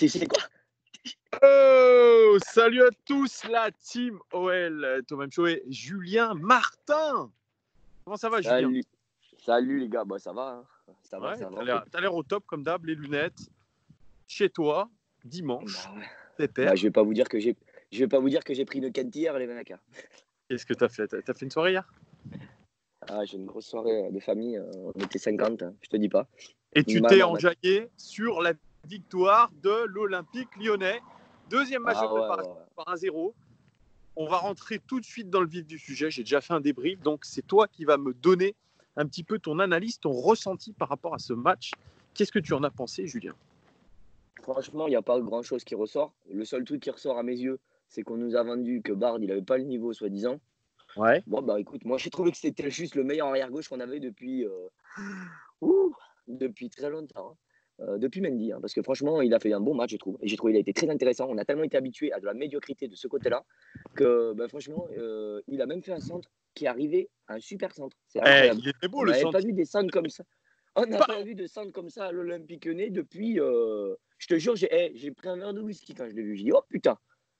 Tu sais quoi? Oh, salut à tous, la team OL. Thomas Mcho et Julien Martin. Comment ça va, Julien? Salut les gars, bah ça va, hein. Ça va, Ouais, ça va. t'as l'air au top comme d'hab, les lunettes, chez toi, dimanche, Bah, ouais. pépère. Je vais pas vous dire que j'ai pris une quinte hier, les mecs. Qu'est-ce que t'as fait? T'as fait une soirée hier? Ah, j'ai une grosse soirée de famille, on était 50, je te dis pas. Et tu t'es enjaillé sur la victoire de l'Olympique lyonnais. Deuxième match de préparation par 1-0. On va rentrer tout de suite dans le vif du sujet. J'ai déjà fait un débrief, donc c'est toi qui vas me donner un petit peu ton analyse, ton ressenti par rapport à ce match. Qu'est-ce que tu en as pensé, Julien? Franchement, il n'y a pas grand-chose qui ressort. Le seul truc qui ressort à mes yeux, c'est qu'on nous a vendu que Bard, il n'avait pas le niveau, soi-disant. Ouais. Bon, bah écoute, moi j'ai trouvé que c'était juste le meilleur arrière-gauche qu'on avait depuis très longtemps. Depuis Mendy, hein, parce que franchement, il a fait un bon match, je trouve. Et j'ai trouvé qu'il a été très intéressant. On a tellement été habitué à de la médiocrité de ce côté-là que franchement, il a même fait un centre qui est arrivé à un super centre. C'est incroyable. Il était beau, On le n'avait centre. pas vu des centres comme ça. On n'a pas vu de centre comme ça à l'Olympique Lyonnais depuis. Je te jure, j'ai pris un verre de whisky quand je l'ai vu. J'ai dit, oh putain,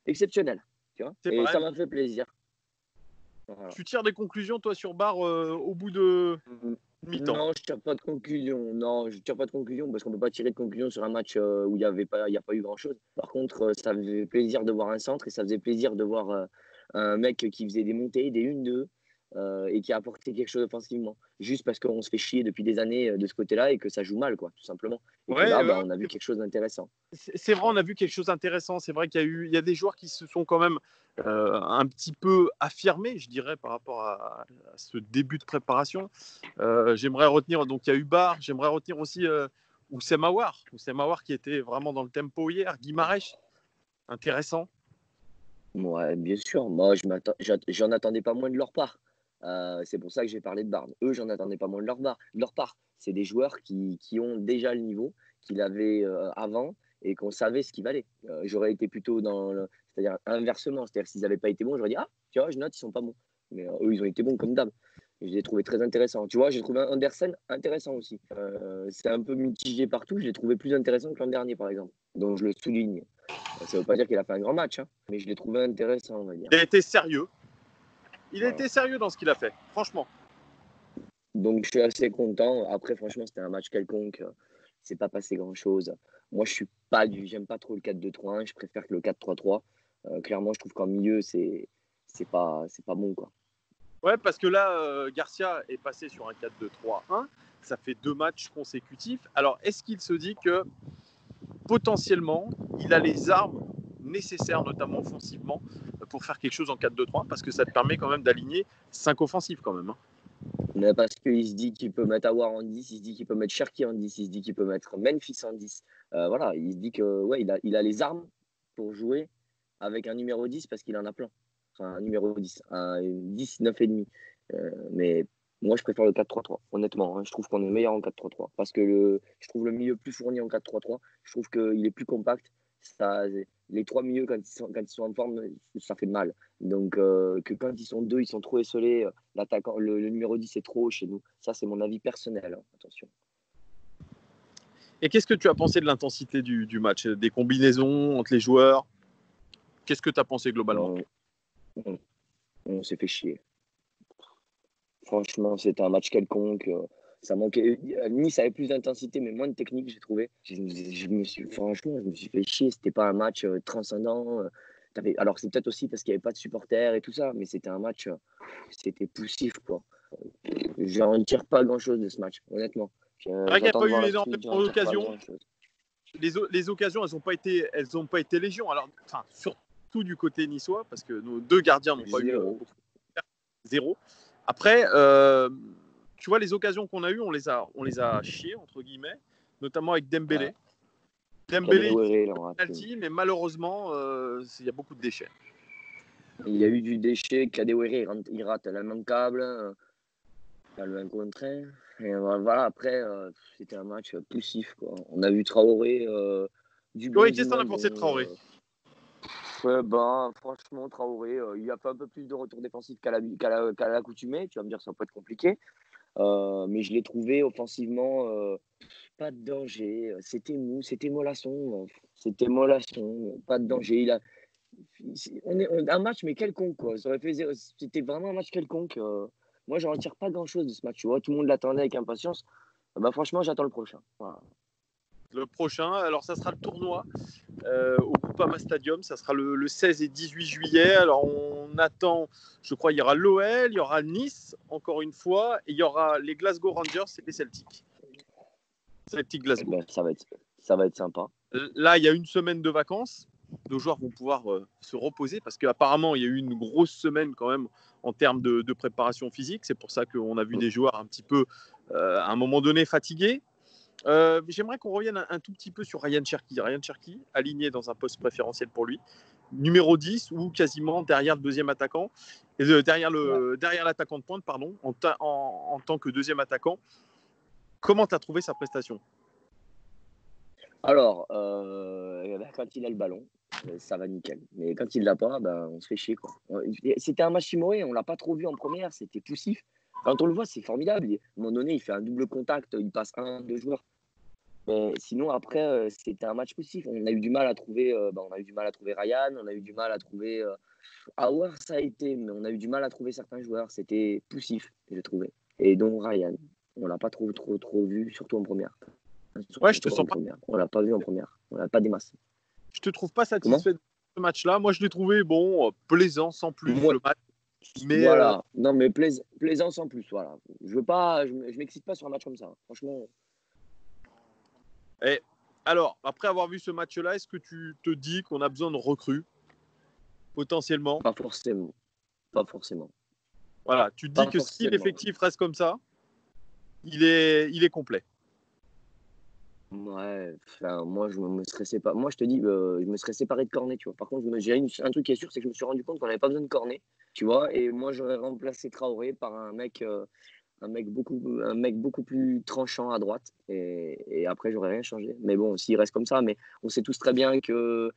exceptionnel. Tu vois, et ça m'a fait plaisir. Voilà. Tu tires des conclusions, toi, sur Barre au bout de mi-temps? Non, je tire pas de conclusion. Non, je tire pas de conclusion parce qu'on peut pas tirer de conclusion sur un match où il y a pas eu grand-chose. Par contre, ça faisait plaisir de voir un centre et ça faisait plaisir de voir un mec qui faisait des montées, des 1-2 et qui a apporté quelque chose offensivement. Juste parce qu'on se fait chier depuis des années de ce côté-là et que ça joue mal, quoi, tout simplement. Et que là, on a vu quelque chose d'intéressant. C'est vrai, on a vu quelque chose d'intéressant. C'est vrai qu'il y a des joueurs qui se sont quand même un petit peu affirmés, je dirais, par rapport à ce début de préparation. J'aimerais retenir, donc il y a eu Barre, j'aimerais retenir aussi Oussem Aouar qui était vraiment dans le tempo hier, Guimarães, intéressant. Ouais, bien sûr. Moi, j'en attendais pas moins de leur part. C'est pour ça que j'ai parlé de Bard. Eux, j'en attendais pas moins de leur part. C'est des joueurs qui ont déjà le niveau qu'ils avaient avant et qu'on savait ce qu'ils valaient. J'aurais été plutôt c'est-à-dire inversement. C'est-à-dire s'ils n'avaient pas été bons, j'aurais dit, ah, tu vois, je note, ils sont pas bons. Mais eux, ils ont été bons comme d'hab. Je les ai trouvés très intéressants. Tu vois, j'ai trouvé Andersen intéressant aussi. C'est un peu mitigé partout. Je l'ai trouvé plus intéressant que l'an dernier, par exemple. Donc, je le souligne. Ça ne veut pas dire qu'il a fait un grand match, hein, mais je l'ai trouvé intéressant, on va dire. Il a été sérieux. Il a été sérieux dans ce qu'il a fait, franchement. Donc, je suis assez content. Après, franchement, c'était un match quelconque. C'est pas passé grand-chose. Moi, j'aime pas trop le 4-2-3-1. Je préfère que le 4-3-3. Clairement, je trouve qu'en milieu, c'est pas bon, quoi. Ouais, parce que là, Garcia est passé sur un 4-2-3-1. Ça fait 2 matchs consécutifs. Alors, est-ce qu'il se dit que potentiellement, il a les armes nécessaires, notamment offensivement, pour faire quelque chose en 4-2-3, parce que ça te permet quand même d'aligner 5 offensifs quand même. Hein. Mais parce qu'il se dit qu'il peut mettre Aouar en 10, il se dit qu'il peut mettre Cherki en 10, il se dit qu'il peut mettre Memphis en 10. Voilà, il se dit que il a les armes pour jouer avec un numéro 10 parce qu'il en a plein. Enfin, un numéro 10, un 10, 9,5. Mais moi, je préfère le 4-3-3, honnêtement. Hein, je trouve qu'on est meilleur en 4-3-3 parce que je trouve le milieu plus fourni en 4-3-3. Je trouve qu'il est plus compact. Les 3 milieux, quand ils sont en forme, ça fait mal. Donc, que quand ils sont 2, ils sont trop esselés. L'attaquant, le numéro 10 est trop haut chez nous. Ça, c'est mon avis personnel. Hein, attention. Et qu'est-ce que tu as pensé de l'intensité du match, des combinaisons entre les joueurs? Qu'est-ce que tu as pensé globalement? On s'est fait chier. Franchement, c'était un match quelconque. Ça manquait. Nice avait plus d'intensité, mais moins de technique, j'ai trouvé. Franchement, je me suis fait chier. C'était pas un match transcendant. Alors, c'est peut-être aussi parce qu'il n'y avait pas de supporters et tout ça, mais c'était un match, c'était poussif, quoi. J'en tire pas grand-chose de ce match, honnêtement. Il n'y a pas eu énormément d'occasions. Les occasions, elles n'ont pas été légion. Alors, surtout du côté niçois, parce que nos 2 gardiens n'ont pas eu 0. Après, tu vois, les occasions qu'on a eues, on les a chiées, entre guillemets, notamment avec Dembélé. Ouais. Dembélé, il a penalty, mais malheureusement, il y a beaucoup de déchets. Il y a eu du déchet. Kadewere, il rate l'immanquable. Il a le 1 contre 1. Et voilà, après, c'était un match poussif, quoi. On a vu Traoré. Oui, qu'est-ce que t'en as pensé de Traoré? Franchement, Traoré, il a fait un peu plus de retour défensif qu'à l'accoutumée. Tu vas me dire, ça peut être compliqué. Mais je l'ai trouvé offensivement, pas de danger. C'était mou, c'était mollasson, pas de danger. Un match, mais quelconque, quoi. C'était vraiment un match quelconque. Moi, j'en retire pas grand-chose de ce match. Tu vois, tout le monde l'attendait avec impatience. Bah, franchement, j'attends le prochain. Voilà. Le prochain, alors ça sera le tournoi au Groupama Stadium, ça sera le 16 et 18 juillet. Alors on attend, je crois, il y aura l'OL, il y aura Nice, encore une fois, et il y aura les Glasgow Rangers et les Celtics. Celtic Eh Glasgow. ben, ça va être sympa. Là, il y a une semaine de vacances. Nos joueurs vont pouvoir se reposer parce qu'apparemment, il y a eu une grosse semaine quand même en termes de préparation physique. C'est pour ça qu'on a vu des joueurs un petit peu, à un moment donné, fatigués. J'aimerais qu'on revienne un tout petit peu sur Ryan Cherki. Ryan Cherki, aligné dans un poste préférentiel pour lui, numéro 10 ou quasiment derrière le deuxième attaquant, derrière l'attaquant de pointe, pardon, en tant que deuxième attaquant. Comment tu as trouvé sa prestation? Alors, quand il a le ballon, ça va nickel. Mais quand il l'a pas, on se fait chier, quoi. C'était un match timoré, on l'a pas trop vu en première, c'était poussif. Quand on le voit, c'est formidable. À un moment donné, il fait un double contact, il passe deux joueurs. Mais sinon, après, c'était un match poussif. On a eu du mal à trouver, Ryan, on a eu du mal à trouver. Aouar, ça a été, mais on a eu du mal à trouver certains joueurs. C'était poussif, j'ai trouvé. Et donc Ryan, on l'a pas trop vu, surtout en première. Ouais, je te Surtout en sens pas. première. On l'a pas vu en première. On l'a pas démassé. Je te trouve pas Comment? satisfait de ce match-là. Moi, je l'ai trouvé plaisant sans plus Moi, le match. Mais voilà. Non, mais plaisance en plus. Voilà. Je veux pas, je m'excite pas sur un match comme ça. Franchement, et alors, après avoir vu ce match-là, est-ce que tu te dis qu'on a besoin de recrues potentiellement? pas forcément. Pas forcément. Voilà, tu te dis Pas que si forcément. l'effectif reste comme ça, il est complet. Ouais, enfin, moi, je me serais séparé. Moi, je te dis, je me serais séparé de Cornet, tu vois. Par contre, un truc qui est sûr, c'est que je me suis rendu compte qu'on n'avait pas besoin de Cornet, tu vois. Et moi, j'aurais remplacé Traoré par un mec beaucoup plus tranchant à droite. Et après, j'aurais rien changé. Mais bon, s'il reste comme ça, mais on sait tous très bien que,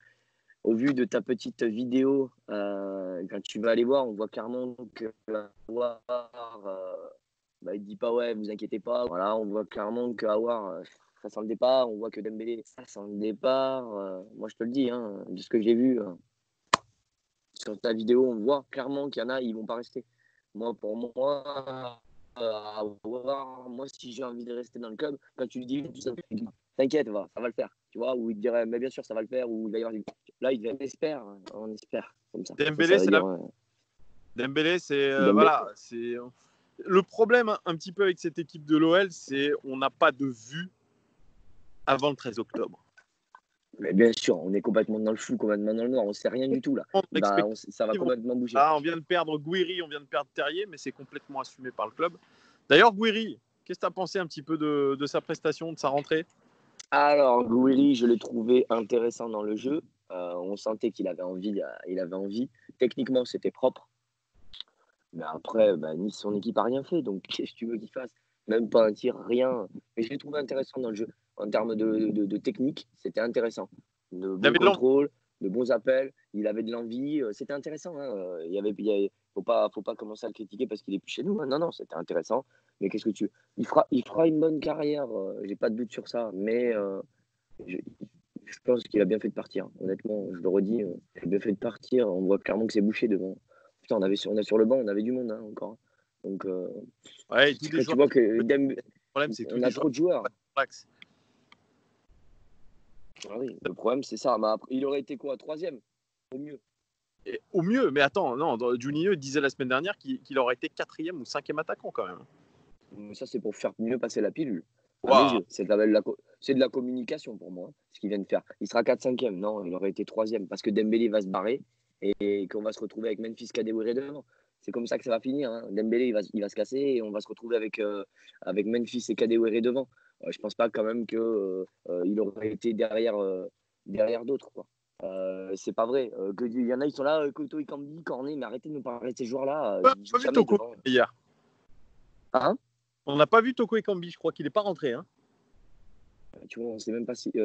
au vu de ta petite vidéo, quand tu vas aller voir, on voit clairement que Aouar, il dit pas ouais, vous inquiétez pas. Voilà, on voit clairement que Aouar, ça sent le départ. On voit que Dembélé, ça sent le départ. Moi, je te le dis, hein, de ce que j'ai vu sur ta vidéo, on voit clairement qu'il y en a, ils vont pas rester. Moi, pour moi, Aouar, moi, si j'ai envie de rester dans le club, quand tu lui dis, t'inquiète, ça va le faire. Tu vois, ou il te dirait, mais bien sûr, ça va le faire, ou il va y avoir Là, on espère, comme ça. Ça Dembélé, veut c'est dire Dembélé, c'est Dembélé. voilà, c'est le problème un petit peu avec cette équipe de l'OL, c'est on n'a pas de vue avant le 13 octobre. Mais bien sûr, on est complètement dans le flou, complètement dans le noir, on sait rien du tout là. Ça va complètement bouger. Là, on vient de perdre Gouiri, on vient de perdre Terrier, mais c'est complètement assumé par le club. D'ailleurs, Gouiri, qu'est-ce que tu as pensé un petit peu de sa prestation, de sa rentrée? Alors, Gouiri, je l'ai trouvé intéressant dans le jeu. On sentait qu'il avait envie. Il avait envie. Techniquement, c'était propre. Mais après, Nice, son équipe n'a rien fait. Donc, qu'est-ce que tu veux qu'il fasse? Même pas un tir, rien. Mais je l'ai trouvé intéressant dans le jeu. En termes de technique, c'était intéressant. De bons David Lang. contrôles, de bons appels. Il avait de l'envie. C'était intéressant. Hein. Faut pas commencer à le critiquer parce qu'il est plus chez nous. Hein. Non, non, c'était intéressant. Mais qu'est-ce que tu veux? Il fera une bonne carrière. J'ai pas de doute sur ça. Mais je, je pense qu'il a bien fait de partir. Honnêtement, je le redis, il a bien fait de partir. On voit clairement que c'est bouché devant. Putain, on a sur le banc, on avait du monde encore. Donc, Ouais, tous les tu joueurs. vois que Le problème, c'est tous on les a joueurs. trop de joueurs. Ah oui, le problème, c'est ça. Mais après, il aurait été quoi? Troisième, au mieux. Et au mieux, mais attends, non, Juninho disait la semaine dernière qu'il aurait été 4e ou 5e attaquant quand même. Mais ça, c'est pour faire mieux passer la pilule. À mes Waouh. yeux, c'est de la communication pour moi, ce qu'il vient de faire. Il sera 4-5e. Non, il aurait été troisième parce que Dembélé va se barrer et qu'on va se retrouver avec Memphis Kadewere devant. C'est comme ça que ça va finir. Hein. Dembélé, il va se casser et on va se retrouver avec Memphis et Kadewere devant. Je pense pas quand même qu'il aurait été derrière d'autres. Quoi. C'est pas vrai. Il y en a, ils sont là, Koto, Ikambi, Cornet, mais arrêtez de nous parler de ces joueurs-là. On n'a Ils pas jouent vu jamais Toko devant. hier. Hein? On n'a pas vu Toko Ekambi, je crois qu'il n'est pas rentré. Hein. Tu vois, on sait même pas s'il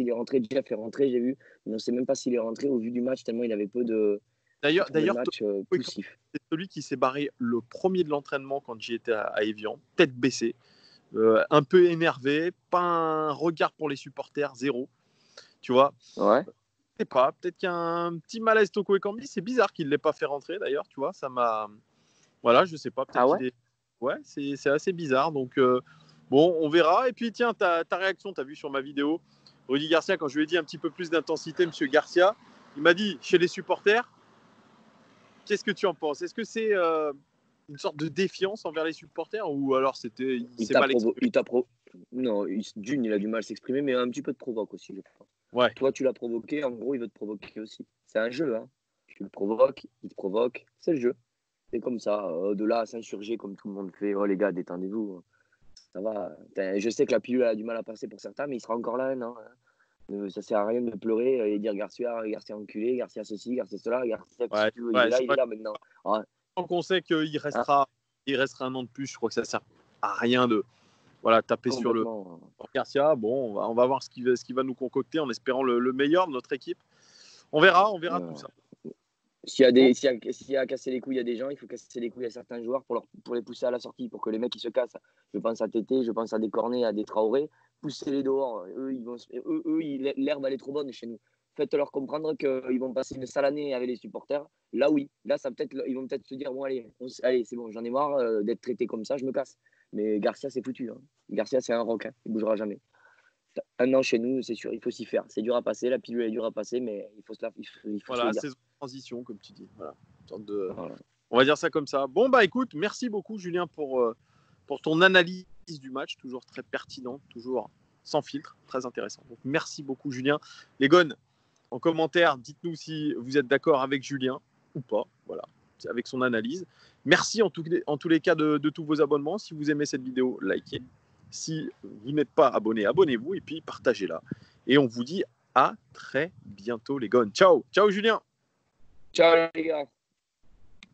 est rentré. Jeff est rentré, j'ai vu, mais on sait même pas s'il est rentré au vu du match tellement il avait peu de D'ailleurs, le match poussif. c'est celui qui s'est barré le premier de l'entraînement quand j'y étais à Évian, tête baissée, un peu énervé, pas un regard pour les supporters, zéro. Tu vois, Ouais. je sais pas, peut-être qu'il y a un petit malaise Toko Ekambi. C'est bizarre qu'il ne l'ait pas fait rentrer d'ailleurs, tu vois, ça m'a. Voilà, je sais pas, peut-être qu'il est. Ouais, c'est assez bizarre. Donc, bon, on verra. Et puis, tiens, ta réaction, tu as vu sur ma vidéo, Rudy Garcia, quand je lui ai dit un petit peu plus d'intensité, monsieur Garcia, il m'a dit, chez les supporters, qu'est-ce que tu en penses? Est-ce que c'est une sorte de défiance envers les supporters ou alors il s'est mal exprimé? Non, Dune, il a du mal à s'exprimer, mais un petit peu de provoque aussi, je crois. Ouais. Toi, tu l'as provoqué, en gros, il veut te provoquer aussi. C'est un jeu, hein. Tu le provoques, il te provoque, c'est le jeu. C'est comme ça. De là à s'insurger comme tout le monde fait, oh les gars, détendez-vous. Ça va. Je sais que la pilule a du mal à passer pour certains, mais il sera encore là, non? Ça sert à rien de pleurer et dire Garcia enculé, Garcia ceci, Garcia cela, Garcia Ouais, tu veux, il est là maintenant. Ouais. Tant qu'on sait qu'il restera, un an de plus, je crois que ça sert à rien de taper sur le Garcia. Bon, on va voir ce qu'il va nous concocter en espérant le meilleur de notre équipe. On verra tout ça. S'il y a à casser les couilles à des gens, il faut casser les couilles à certains joueurs pour les pousser à la sortie, pour que les mecs ils se cassent. Je pense à Tété, je pense à des Cornet, à des Traoré. Poussez-les dehors. L'herbe elle est trop bonne chez nous. Faites-leur comprendre qu'ils vont passer une sale année avec les supporters. Là oui, là ils vont peut-être se dire bon allez c'est bon, j'en ai marre d'être traité comme ça, je me casse. Mais Garcia c'est foutu. Hein. Garcia c'est un roc, hein. Il bougera jamais. Un an chez nous, c'est sûr, il faut s'y faire. C'est dur à passer, la pilule est dure à passer, mais il faut se voilà, saison de transition, comme tu dis. Voilà. Voilà. On va dire ça comme ça. Bon, bah écoute, merci beaucoup, Julien, pour ton analyse du match, toujours très pertinente, toujours sans filtre, très intéressant. Donc, merci beaucoup, Julien. Les gones, en commentaire, dites-nous si vous êtes d'accord avec Julien ou pas, voilà, avec son analyse. Merci en tous les cas de tous vos abonnements. Si vous aimez cette vidéo, likez. Si vous n'êtes pas abonné, abonnez-vous et puis partagez-la. Et on vous dit à très bientôt, les gones. Ciao, ciao Julien. Ciao les gars.